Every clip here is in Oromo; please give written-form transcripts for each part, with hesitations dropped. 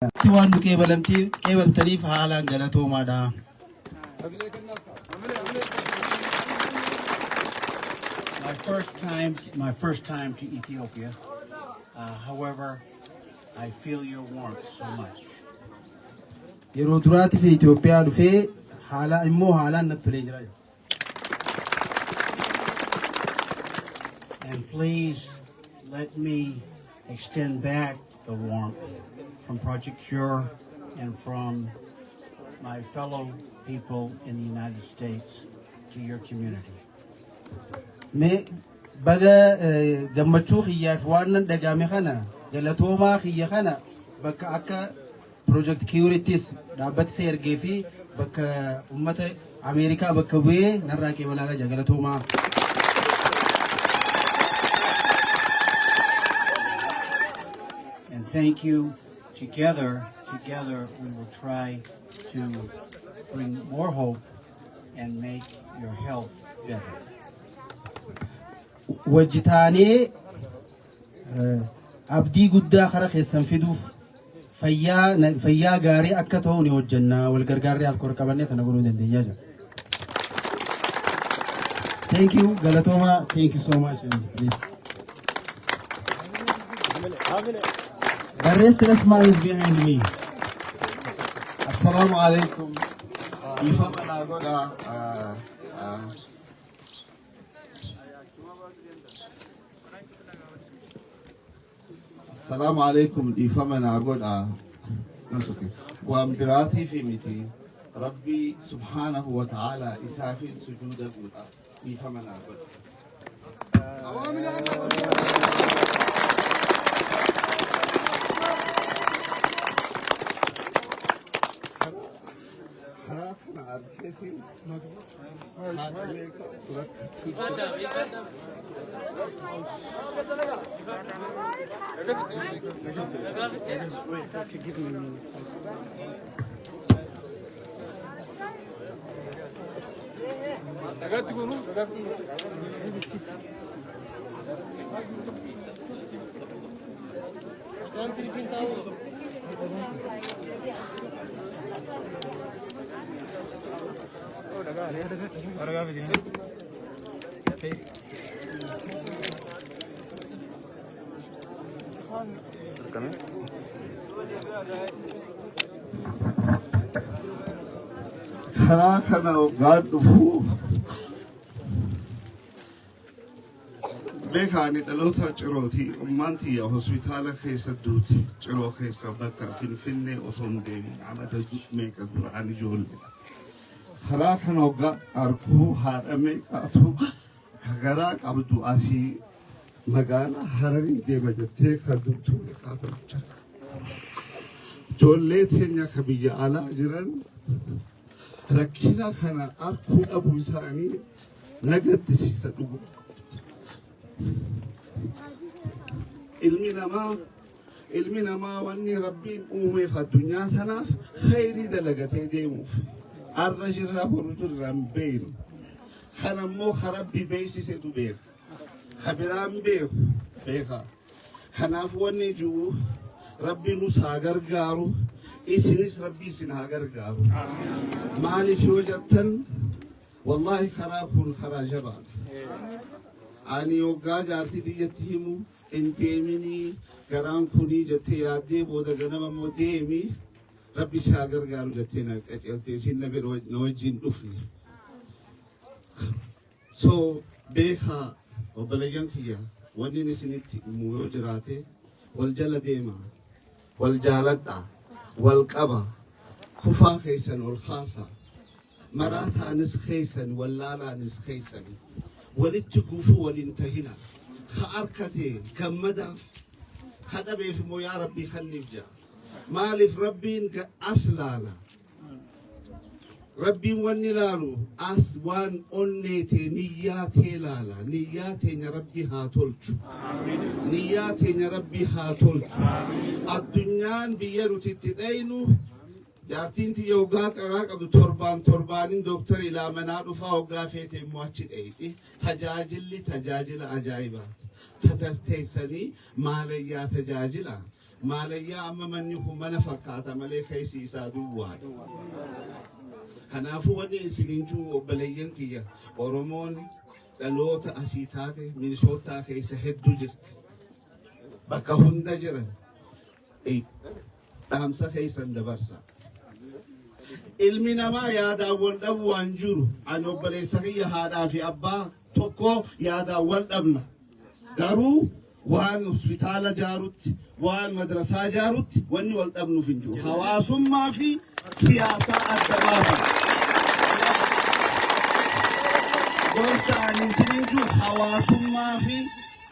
Tiwaan dhukee balamtii qeebaltaniif haalaan galatoomaadha. My first time to Ethiopia. However, I feel your warmth so much. Yeroo duraatiif Itoophiyaa dhufee haalaan natti tolee jira. And please let me extend back the warmth from Project Cure and from my fellow people in the United States to your community. Me baga gammachuu xiyyaaf waan dhagame kana galatoomaa xiyya kana bakka akka Project Cure'ttis dhaabbata ergee fi bakka ummata Ameerikaa bakka bu'ee narraa qeebalaa jira galatoomaa. And thank you. Together, we will try to bring more hope and make your health better. Wajjitaanee abdii guddaa karaa keessan fiduuf fayyaa gaarii akka ta'u ni hojjenna wal gargaarree alkool qabannee tana godhuu dandeenya jira. Thank you, Galatoma. Thank you so much. Please. The rest of the is behind me. Assalamu alaikum. Assalamu alaikum. Ifamana agoda. Nasuki. Wamdirati fi miti. Rabbi subhanahu wa ta'ala isafi sujuda guda. Ifamana agoda. Kana gaadhufu beekani dhaloota cirooti ummanti ya hospitaala keessa duuti ciroo keessa bakka finfinnee osoo hin deemin amata meeqa duraan ijoollee karaa kana hoggaa arkuu haadha meeqaatu kagaraa qabdu asii magaalaa Hararii deema jettee kan dubtuu meeqaatu jira ijoollee teenya ka biyya alaa jiran rakkina kana arkuu dhabuu isaanii nagaddisiisa dhugu. Ilmi namaa wanni rabbiin uumeef addunyaa tanaaf khayrii dalagatee deemuuf arra jirra horu jirra hin beeynu. Kan ammoo ka rabbi beeysisetu beeka. Ka biraan beeku beeka. Kanaaf wanni jiru rabbi nus haa gargaaru. isinis rabbi isin haa gargaaru maaliif yoo jettan wallahi karaa kun karaa jabaadha ani yoggaa jaartii diyyatti himu hin deeminii garaan kunii jettee yaaddee booda ganama immoo deemi rabbi si haa gargaaru jettee na qaceeltee isin na wajjin dhufne so beekaa obboleeyyan kiyya wanni isinitti himu yoo jiraate wal jala deemaa wal jaaladhaa والقبا كفا خيسن والخاصة مراتا نس خيسن واللالا نس خيسن ولتكفو والانتهينا خاركتي كمدا خدبي في مو يا ربي خنفجا مالف ربين كأسلالا ربي ونلالو أسوان أنيتي نياتي لالا نياتي ربي هاتولتو نياتي ربي هاتولتو الدنيا بيرو تتدينو جاتين تي يوغاك أراك أبو تربانين دكتور إلى منادو فاوغا فيتي مواتشد ايتي تجاجل أجايبات تتستيسني ماليا تجاجلا Maalayyaa amma manni kun mana fakkaata malee keessi isaa duwwaadha. Kanaafuu wanni isiniin jiru obboleeyyan kiyya Oromoon dhaloota asii taate Minisootaa keessa hedduu jirti. Bakka hunda jiran dhaamsa keessan dabarsa. Ilmi namaa yaadaan wal dhabu waan jiru ani obboleessa kiyya haadhaa fi abbaa tokko yaadaan wal dhabna. Garuu waan hospitaala jaarutti waan madrasaa jaarutti wanni wal dhabnuuf hin jiru. Hawaasummaa fi siyaasaa adda baasa. Gorsa ani isiniin jiru hawaasummaa fi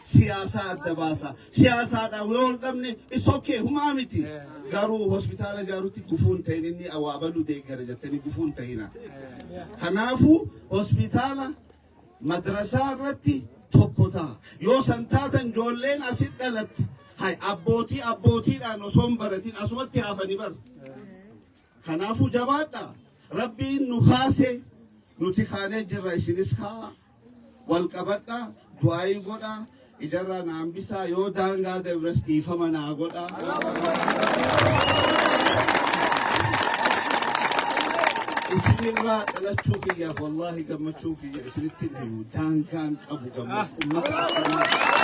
siyaasaa adda baasa. Siyaasaadhaan yoo wal dhabne is okay humaa miti. Garuu hospitaala jaarutti gufuun ta'in inni awwaabalu deeggara jettanii gufuun ta'ina. Kanaafuu hospitaala madrasaa irratti tokko ta'a. Yoo san taatan ijoolleen asit dhalatti abbootiidhaan osoo hin baratin asumatti hafanii bara. Kanaafuu jabaadha. Rabbiin nu kaase nuti kaanee jirra isinis kaa wal qabadha du'aayii godha. Ijarraa naan bisaa yoo daangaa dabres dhiifama naa godha. Isinirraa dhalachuu kiyyaaf wallaahi gammachuu kiyya isinitti himu daangaan qabu gammachuu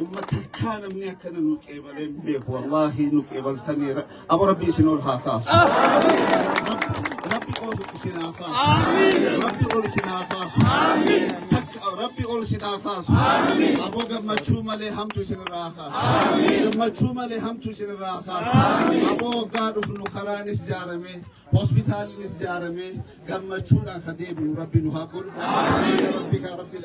ummata kaa namni akkana nu qeebalee beeku wallaahi nu qeebaltanii abo rabbii isin ol haa kaasu. Rabbi ol isin haa kaasu. Rabbi ol isin haa kaasu. Rabbi ol isin haa kaasu. Aboo gammachuu malee hamtu isinirraa kaasu. Gammachuu malee hamtu isinirraa kaasu. Aboo waggaa dhufnu karaanis ijaaramee hospitaalinis ijaaramee gammachuudhaan ka deebinu rabbi nu haa godhu. Rabbi kaa rabbi